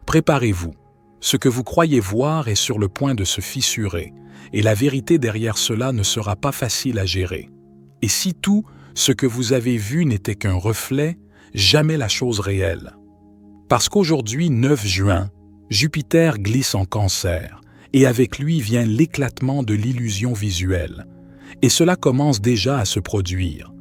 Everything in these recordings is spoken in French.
Préparez-vous. Ce que vous croyez voir est sur le point de se fissurer, et la vérité derrière cela ne sera pas facile à gérer. Et si tout ce que vous avez vu n'était qu'un reflet, jamais la chose réelle. Parce qu'aujourd'hui, 9 juin, Jupiter glisse en Cancer, et avec lui vient l'éclatement de l'illusion visuelle. Et cela commence déjà à se produire.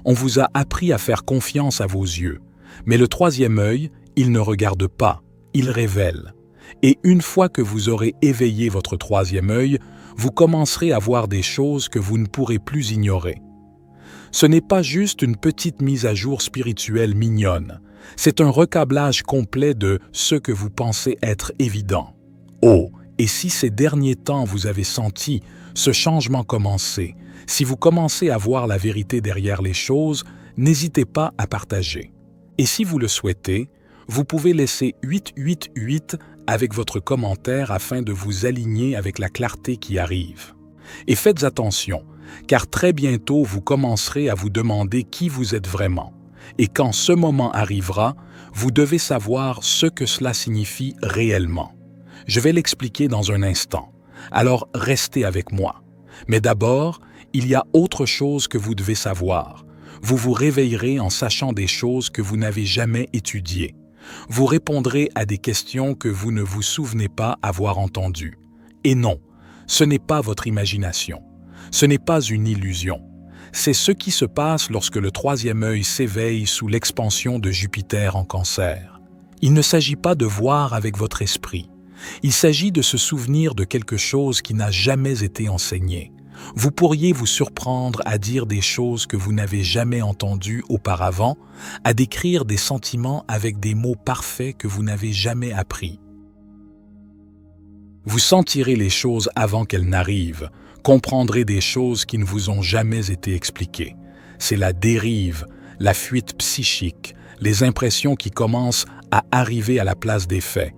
On vous a appris à faire confiance à vos yeux, mais le troisième œil, il ne regarde pas, il révèle. Et une fois que vous aurez éveillé votre troisième œil, vous commencerez à voir des choses que vous ne pourrez plus ignorer. Ce n'est pas juste une petite mise à jour spirituelle mignonne, c'est un recablage complet de ce que vous pensez être évident. Oh, et si ces derniers temps vous avez senti ce changement commencer, si vous commencez à voir la vérité derrière les choses, n'hésitez pas à partager. Et si vous le souhaitez, vous pouvez laisser 888 avec votre commentaire afin de vous aligner avec la clarté qui arrive. Et faites attention, car très bientôt vous commencerez à vous demander qui vous êtes vraiment. Et quand ce moment arrivera, vous devez savoir ce que cela signifie réellement. Je vais l'expliquer dans un instant, alors restez avec moi. Mais d'abord, il y a autre chose que vous devez savoir. Vous vous réveillerez en sachant des choses que vous n'avez jamais étudiées. Vous répondrez à des questions que vous ne vous souvenez pas avoir entendues. Et non, ce n'est pas votre imagination. Ce n'est pas une illusion. C'est ce qui se passe lorsque le troisième œil s'éveille sous l'expansion de Jupiter en Cancer. Il ne s'agit pas de voir avec votre esprit. Il s'agit de se souvenir de quelque chose qui n'a jamais été enseigné. Vous pourriez vous surprendre à dire des choses que vous n'avez jamais entendues auparavant, à décrire des sentiments avec des mots parfaits que vous n'avez jamais appris. Vous sentirez les choses avant qu'elles n'arrivent, comprendrez des choses qui ne vous ont jamais été expliquées. C'est la dérive, la fuite psychique, les impressions qui commencent à arriver à la place des faits.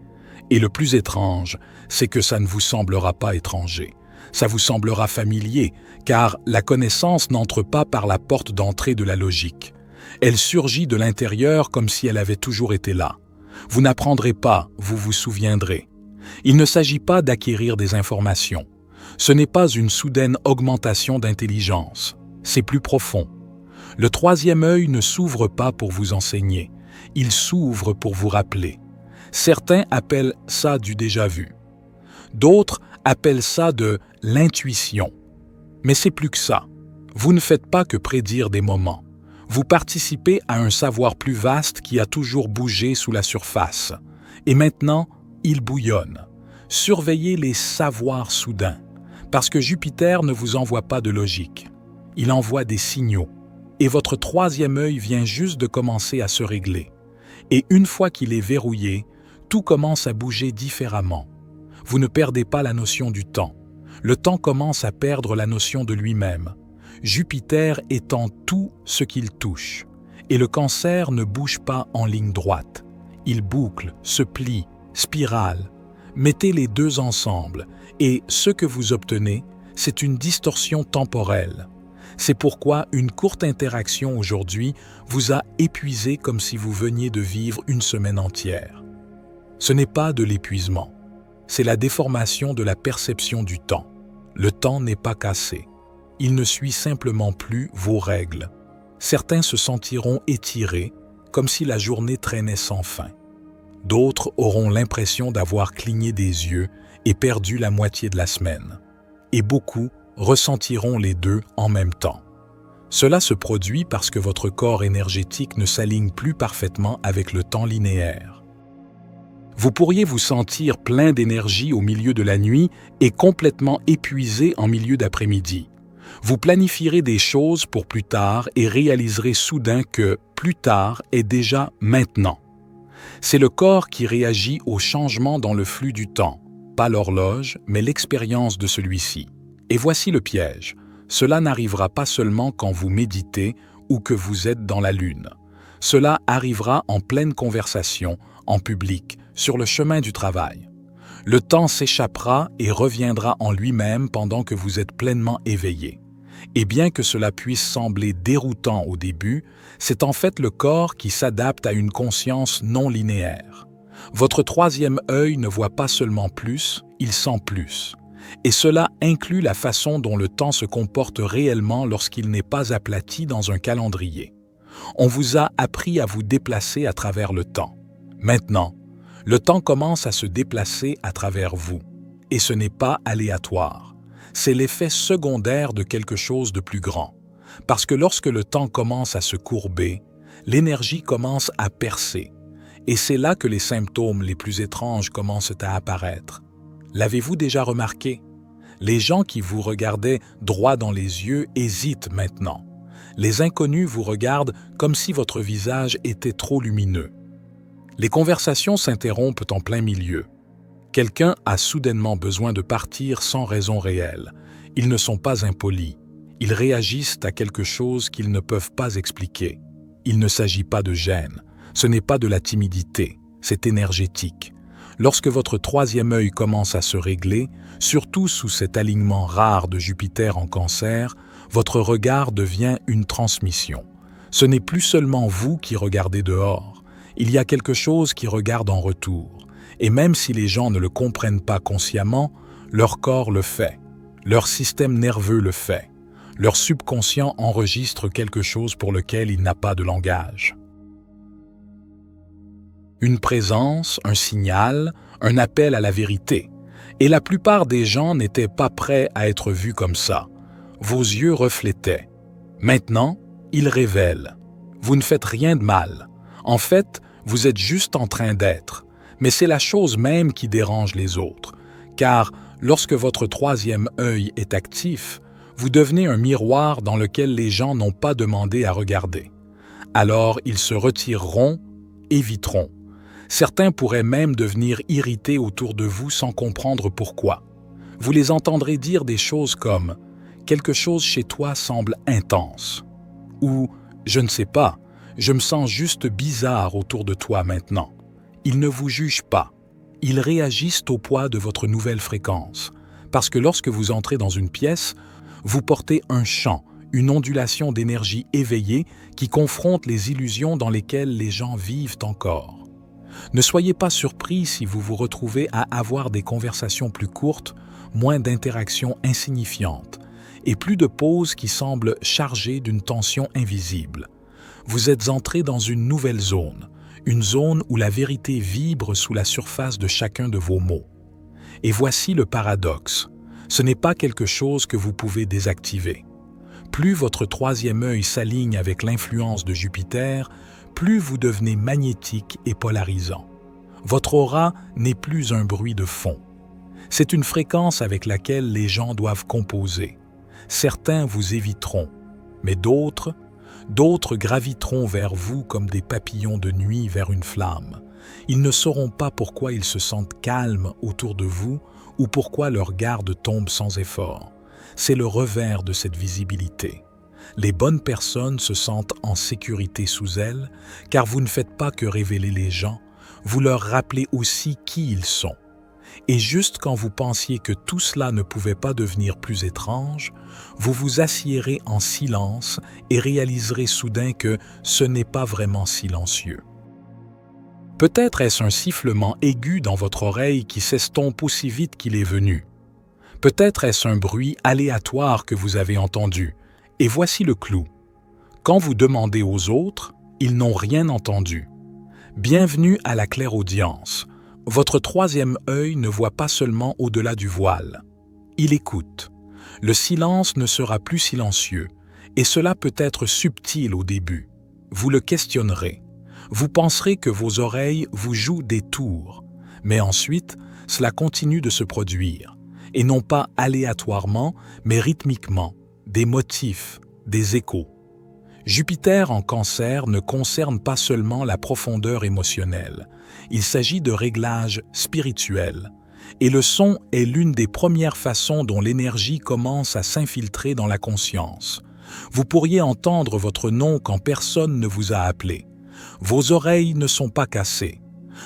Et le plus étrange, c'est que ça ne vous semblera pas étranger. Ça vous semblera familier, car la connaissance n'entre pas par la porte d'entrée de la logique. Elle surgit de l'intérieur comme si elle avait toujours été là. Vous n'apprendrez pas, vous vous souviendrez. Il ne s'agit pas d'acquérir des informations. Ce n'est pas une soudaine augmentation d'intelligence. C'est plus profond. Le troisième œil ne s'ouvre pas pour vous enseigner. Il s'ouvre pour vous rappeler. Certains appellent ça du déjà-vu. D'autres appellent ça de l'intuition. Mais c'est plus que ça. Vous ne faites pas que prédire des moments. Vous participez à un savoir plus vaste qui a toujours bougé sous la surface. Et maintenant, il bouillonne. Surveillez les savoirs soudains, parce que Jupiter ne vous envoie pas de logique. Il envoie des signaux. Et votre troisième œil vient juste de commencer à se régler. Et une fois qu'il est verrouillé, tout commence à bouger différemment. Vous ne perdez pas la notion du temps. Le temps commence à perdre la notion de lui-même. Jupiter étend tout ce qu'il touche. Et le Cancer ne bouge pas en ligne droite. Il boucle, se plie, spirale. Mettez les deux ensemble et ce que vous obtenez, c'est une distorsion temporelle. C'est pourquoi une courte interaction aujourd'hui vous a épuisé comme si vous veniez de vivre une semaine entière. Ce n'est pas de l'épuisement, c'est la déformation de la perception du temps. Le temps n'est pas cassé, il ne suit simplement plus vos règles. Certains se sentiront étirés, comme si la journée traînait sans fin. D'autres auront l'impression d'avoir cligné des yeux et perdu la moitié de la semaine. Et beaucoup ressentiront les deux en même temps. Cela se produit parce que votre corps énergétique ne s'aligne plus parfaitement avec le temps linéaire. Vous pourriez vous sentir plein d'énergie au milieu de la nuit et complètement épuisé en milieu d'après-midi. Vous planifierez des choses pour plus tard et réaliserez soudain que plus tard est déjà maintenant. C'est le corps qui réagit au changement dans le flux du temps, pas l'horloge, mais l'expérience de celui-ci. Et voici le piège. Cela n'arrivera pas seulement quand vous méditez ou que vous êtes dans la lune. Cela arrivera en pleine conversation, en public, sur le chemin du travail. Le temps s'échappera et reviendra en lui-même pendant que vous êtes pleinement éveillé. Et bien que cela puisse sembler déroutant au début, c'est en fait le corps qui s'adapte à une conscience non linéaire. Votre troisième œil ne voit pas seulement plus, il sent plus. Et cela inclut la façon dont le temps se comporte réellement lorsqu'il n'est pas aplati dans un calendrier. On vous a appris à vous déplacer à travers le temps. Maintenant, le temps commence à se déplacer à travers vous. Et ce n'est pas aléatoire. C'est l'effet secondaire de quelque chose de plus grand. Parce que lorsque le temps commence à se courber, l'énergie commence à percer. Et c'est là que les symptômes les plus étranges commencent à apparaître. L'avez-vous déjà remarqué? Les gens qui vous regardaient droit dans les yeux hésitent maintenant. Les inconnus vous regardent comme si votre visage était trop lumineux. Les conversations s'interrompent en plein milieu. Quelqu'un a soudainement besoin de partir sans raison réelle. Ils ne sont pas impolis. Ils réagissent à quelque chose qu'ils ne peuvent pas expliquer. Il ne s'agit pas de gêne. Ce n'est pas de la timidité. C'est énergétique. Lorsque votre troisième œil commence à se régler, surtout sous cet alignement rare de Jupiter en Cancer, votre regard devient une transmission. Ce n'est plus seulement vous qui regardez dehors. Il y a quelque chose qui regarde en retour. Et même si les gens ne le comprennent pas consciemment, leur corps le fait. Leur système nerveux le fait. Leur subconscient enregistre quelque chose pour lequel il n'a pas de langage. Une présence, un signal, un appel à la vérité. Et la plupart des gens n'étaient pas prêts à être vus comme ça. Vos yeux reflétaient. Maintenant, ils révèlent. Vous ne faites rien de mal. En fait, vous êtes juste en train d'être. Mais c'est la chose même qui dérange les autres. Car lorsque votre troisième œil est actif, vous devenez un miroir dans lequel les gens n'ont pas demandé à regarder. Alors ils se retireront, éviteront. Certains pourraient même devenir irrités autour de vous sans comprendre pourquoi. Vous les entendrez dire des choses comme « quelque chose chez toi semble intense » ou « je ne sais pas, je me sens juste bizarre autour de toi maintenant ». Ils ne vous jugent pas. Ils réagissent au poids de votre nouvelle fréquence. Parce que lorsque vous entrez dans une pièce, vous portez un champ, une ondulation d'énergie éveillée qui confronte les illusions dans lesquelles les gens vivent encore. Ne soyez pas surpris si vous vous retrouvez à avoir des conversations plus courtes, moins d'interactions insignifiantes, et plus de pauses qui semblent chargées d'une tension invisible. Vous êtes entré dans une nouvelle zone, une zone où la vérité vibre sous la surface de chacun de vos mots. Et voici le paradoxe. Ce n'est pas quelque chose que vous pouvez désactiver. Plus votre troisième œil s'aligne avec l'influence de Jupiter, plus vous devenez magnétique et polarisant. Votre aura n'est plus un bruit de fond. C'est une fréquence avec laquelle les gens doivent composer. Certains vous éviteront, mais d'autres graviteront vers vous comme des papillons de nuit vers une flamme. Ils ne sauront pas pourquoi ils se sentent calmes autour de vous ou pourquoi leur garde tombe sans effort. C'est le revers de cette visibilité. Les bonnes personnes se sentent en sécurité sous elles, car vous ne faites pas que révéler les gens, vous leur rappelez aussi qui ils sont. Et juste quand vous pensiez que tout cela ne pouvait pas devenir plus étrange, vous vous assiérez en silence et réaliserez soudain que ce n'est pas vraiment silencieux. Peut-être est-ce un sifflement aigu dans votre oreille qui s'estompe aussi vite qu'il est venu. Peut-être est-ce un bruit aléatoire que vous avez entendu. Et voici le clou. Quand vous demandez aux autres, ils n'ont rien entendu. Bienvenue à la clairaudience. Votre troisième œil ne voit pas seulement au-delà du voile. Il écoute. Le silence ne sera plus silencieux, et cela peut être subtil au début. Vous le questionnerez. Vous penserez que vos oreilles vous jouent des tours, mais ensuite, cela continue de se produire, et non pas aléatoirement, mais rythmiquement, des motifs, des échos. Jupiter en Cancer ne concerne pas seulement la profondeur émotionnelle, il s'agit de réglages spirituels. Et le son est l'une des premières façons dont l'énergie commence à s'infiltrer dans la conscience. Vous pourriez entendre votre nom quand personne ne vous a appelé. Vos oreilles ne sont pas cassées.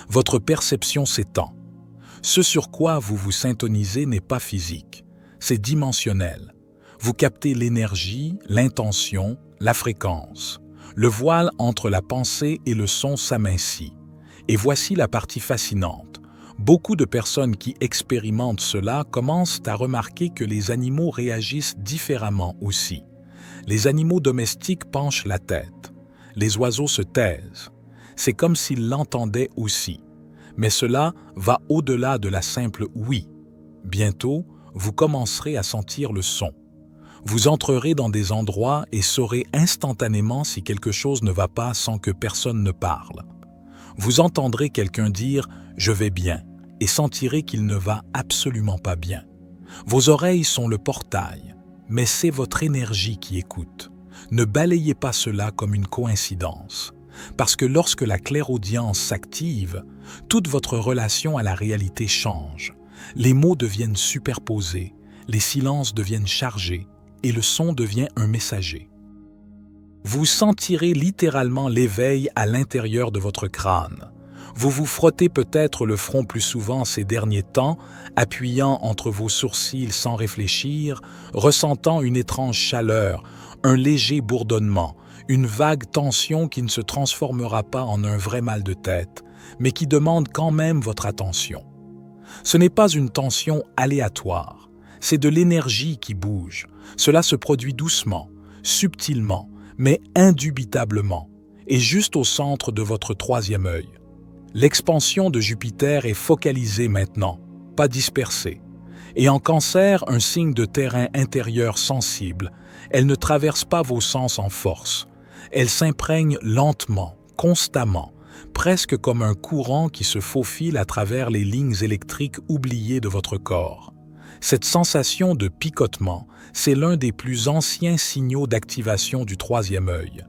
Votre perception s'étend. Ce sur quoi vous vous syntonisez n'est pas physique, c'est dimensionnel. Vous captez l'énergie, l'intention, la fréquence. Le voile entre la pensée et le son s'amincit. Et voici la partie fascinante. Beaucoup de personnes qui expérimentent cela commencent à remarquer que les animaux réagissent différemment aussi. Les animaux domestiques penchent la tête. Les oiseaux se taisent. C'est comme s'ils l'entendaient aussi. Mais cela va au-delà de la simple « oui ». Bientôt, vous commencerez à sentir le son. Vous entrerez dans des endroits et saurez instantanément si quelque chose ne va pas sans que personne ne parle. Vous entendrez quelqu'un dire « je vais bien » et sentirez qu'il ne va absolument pas bien. Vos oreilles sont le portail, mais c'est votre énergie qui écoute. Ne balayez pas cela comme une coïncidence, parce que lorsque la clairaudience s'active, toute votre relation à la réalité change. Les mots deviennent superposés, les silences deviennent chargés, et le son devient un messager. Vous sentirez littéralement l'éveil à l'intérieur de votre crâne. Vous vous frottez peut-être le front plus souvent ces derniers temps, appuyant entre vos sourcils sans réfléchir, ressentant une étrange chaleur, un léger bourdonnement, une vague tension qui ne se transformera pas en un vrai mal de tête, mais qui demande quand même votre attention. Ce n'est pas une tension aléatoire, c'est de l'énergie qui bouge. Cela se produit doucement, subtilement, mais indubitablement, et juste au centre de votre troisième œil. L'expansion de Jupiter est focalisée maintenant, pas dispersée. Et en Cancer, un signe de terrain intérieur sensible, elle ne traverse pas vos sens en force. Elle s'imprègne lentement, constamment, presque comme un courant qui se faufile à travers les lignes électriques oubliées de votre corps. Cette sensation de picotement, c'est l'un des plus anciens signaux d'activation du troisième œil.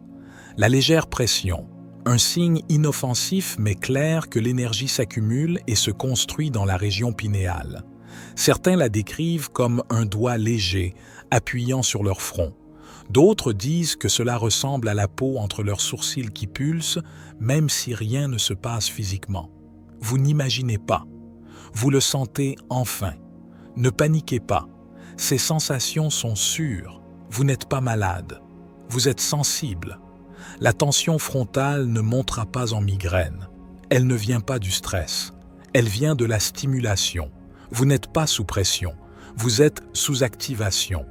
La légère pression, un signe inoffensif mais clair que l'énergie s'accumule et se construit dans la région pinéale. Certains la décrivent comme un doigt léger, appuyant sur leur front. D'autres disent que cela ressemble à la peau entre leurs sourcils qui pulse, même si rien ne se passe physiquement. Vous n'imaginez pas. Vous le sentez enfin. Ne paniquez pas. Ces sensations sont sûres. Vous n'êtes pas malade. Vous êtes sensible. La tension frontale ne montera pas en migraine. Elle ne vient pas du stress. Elle vient de la stimulation. Vous n'êtes pas sous pression. Vous êtes sous activation.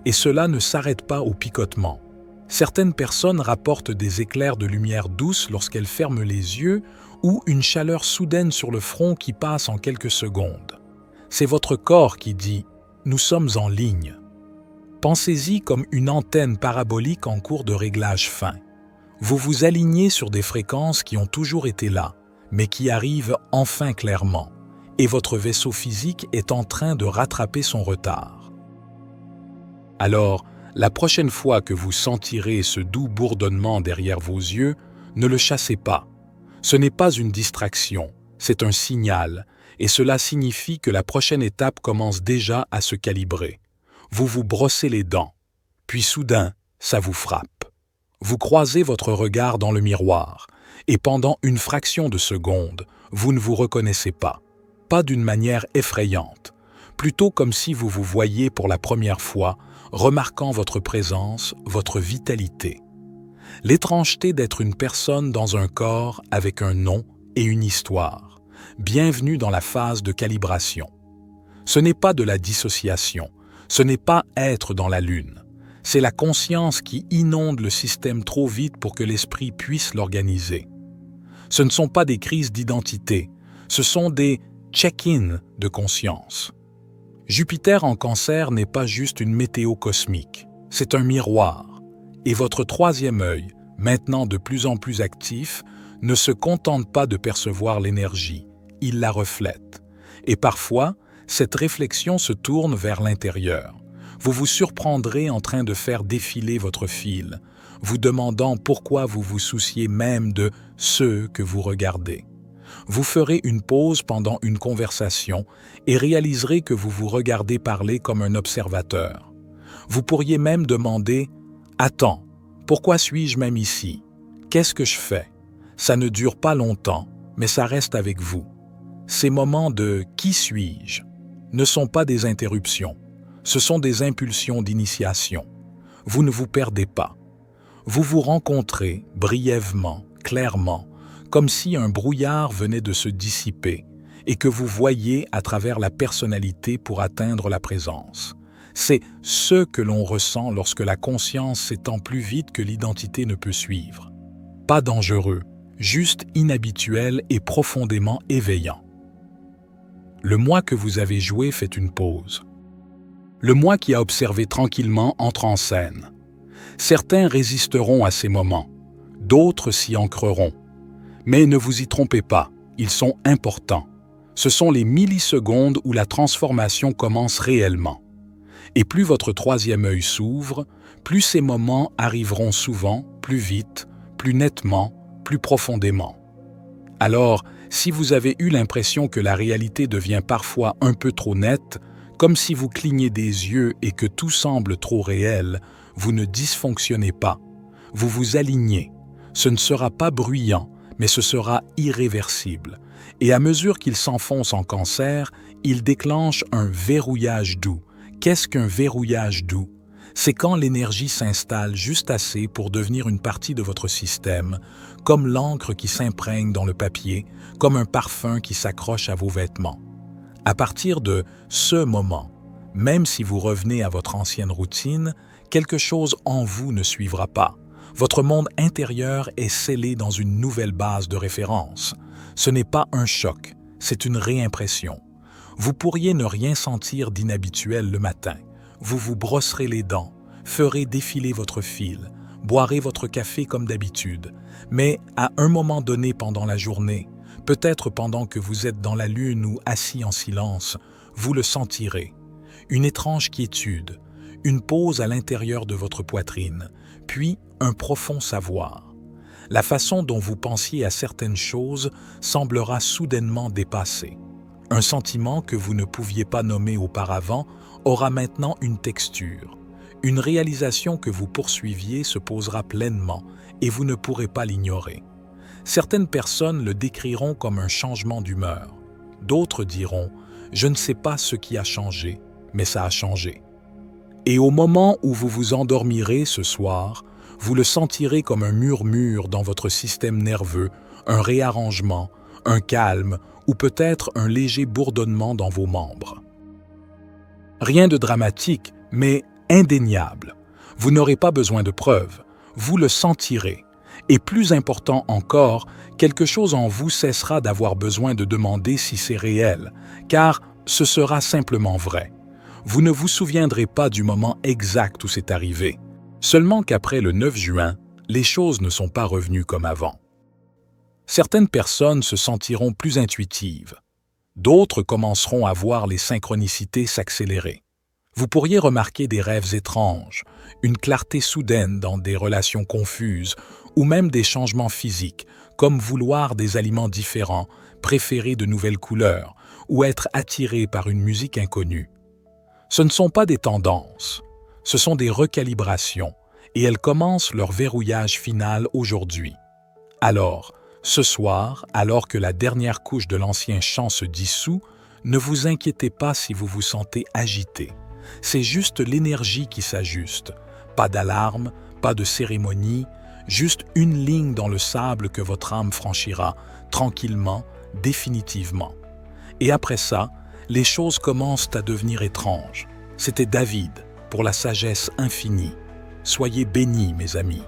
Et cela ne s'arrête pas au picotement. Certaines personnes rapportent des éclairs de lumière douce lorsqu'elles ferment les yeux ou une chaleur soudaine sur le front qui passe en quelques secondes. C'est votre corps qui dit « nous sommes en ligne ». Pensez-y comme une antenne parabolique en cours de réglage fin. Vous vous alignez sur des fréquences qui ont toujours été là, mais qui arrivent enfin clairement, et votre vaisseau physique est en train de rattraper son retard. Alors, la prochaine fois que vous sentirez ce doux bourdonnement derrière vos yeux, ne le chassez pas. Ce n'est pas une distraction, c'est un signal, et cela signifie que la prochaine étape commence déjà à se calibrer. Vous vous brossez les dents, puis soudain, ça vous frappe. Vous croisez votre regard dans le miroir, et pendant une fraction de seconde, vous ne vous reconnaissez pas. Pas d'une manière effrayante, plutôt comme si vous vous voyiez pour la première fois, remarquant votre présence, votre vitalité. L'étrangeté d'être une personne dans un corps avec un nom et une histoire. Bienvenue dans la phase de calibration. Ce n'est pas de la dissociation, ce n'est pas être dans la lune. C'est la conscience qui inonde le système trop vite pour que l'esprit puisse l'organiser. Ce ne sont pas des crises d'identité, ce sont des check-in de conscience. Jupiter en Cancer n'est pas juste une météo cosmique, c'est un miroir. Et votre troisième œil, maintenant de plus en plus actif, ne se contente pas de percevoir l'énergie, il la reflète. Et parfois, cette réflexion se tourne vers l'intérieur. Vous vous surprendrez en train de faire défiler votre fil, vous demandant pourquoi vous vous souciez même de ceux que vous regardez. Vous ferez une pause pendant une conversation et réaliserez que vous vous regardez parler comme un observateur. Vous pourriez même demander « Attends, pourquoi suis-je même ici? Qu'est-ce que je fais ?» Ça ne dure pas longtemps, mais ça reste avec vous. Ces moments de « Qui suis-je » ne sont pas des interruptions, ce sont des impulsions d'initiation. Vous ne vous perdez pas. Vous vous rencontrez brièvement, clairement, comme si un brouillard venait de se dissiper et que vous voyez à travers la personnalité pour atteindre la présence. C'est ce que l'on ressent lorsque la conscience s'étend plus vite que l'identité ne peut suivre. Pas dangereux, juste inhabituel et profondément éveillant. Le moi que vous avez joué fait une pause. Le moi qui a observé tranquillement entre en scène. Certains résisteront à ces moments, d'autres s'y ancreront. Mais ne vous y trompez pas, ils sont importants. Ce sont les millisecondes où la transformation commence réellement. Et plus votre troisième œil s'ouvre, plus ces moments arriveront souvent, plus vite, plus nettement, plus profondément. Alors, si vous avez eu l'impression que la réalité devient parfois un peu trop nette, comme si vous clignez des yeux et que tout semble trop réel, vous ne dysfonctionnez pas. Vous vous alignez. Ce ne sera pas bruyant, mais ce sera irréversible. Et à mesure qu'il s'enfonce en cancer, il déclenche un verrouillage doux. Qu'est-ce qu'un verrouillage doux? C'est quand l'énergie s'installe juste assez pour devenir une partie de votre système, comme l'encre qui s'imprègne dans le papier, comme un parfum qui s'accroche à vos vêtements. À partir de ce moment, même si vous revenez à votre ancienne routine, quelque chose en vous ne suivra pas. Votre monde intérieur est scellé dans une nouvelle base de référence. Ce n'est pas un choc, c'est une réimpression. Vous pourriez ne rien sentir d'inhabituel le matin. Vous vous brosserez les dents, ferez défiler votre fil, boirez votre café comme d'habitude. Mais à un moment donné pendant la journée, peut-être pendant que vous êtes dans la lune ou assis en silence, vous le sentirez. Une étrange quiétude, une pause à l'intérieur de votre poitrine, puis un profond savoir. La façon dont vous pensiez à certaines choses semblera soudainement dépassée. Un sentiment que vous ne pouviez pas nommer auparavant aura maintenant une texture. Une réalisation que vous poursuiviez se posera pleinement et vous ne pourrez pas l'ignorer. Certaines personnes le décriront comme un changement d'humeur. D'autres diront « Je ne sais pas ce qui a changé, mais ça a changé ». Et au moment où vous vous endormirez ce soir, vous le sentirez comme un murmure dans votre système nerveux, un réarrangement, un calme ou peut-être un léger bourdonnement dans vos membres. Rien de dramatique, mais indéniable. Vous n'aurez pas besoin de preuves, vous le sentirez. Et plus important encore, quelque chose en vous cessera d'avoir besoin de demander si c'est réel, car ce sera simplement vrai. Vous ne vous souviendrez pas du moment exact où c'est arrivé. Seulement qu'après le 9 juin, les choses ne sont pas revenues comme avant. Certaines personnes se sentiront plus intuitives. D'autres commenceront à voir les synchronicités s'accélérer. Vous pourriez remarquer des rêves étranges, une clarté soudaine dans des relations confuses, ou même des changements physiques, comme vouloir des aliments différents, préférer de nouvelles couleurs, ou être attiré par une musique inconnue. Ce ne sont pas des tendances, ce sont des recalibrations, et elles commencent leur verrouillage final aujourd'hui. Alors, ce soir, alors que la dernière couche de l'ancien champ se dissout, ne vous inquiétez pas si vous vous sentez agité. C'est juste l'énergie qui s'ajuste. Pas d'alarme, pas de cérémonie, juste une ligne dans le sable que votre âme franchira, tranquillement, définitivement. Et après ça, les choses commencent à devenir étranges. C'était David, pour la sagesse infinie. Soyez bénis, mes amis.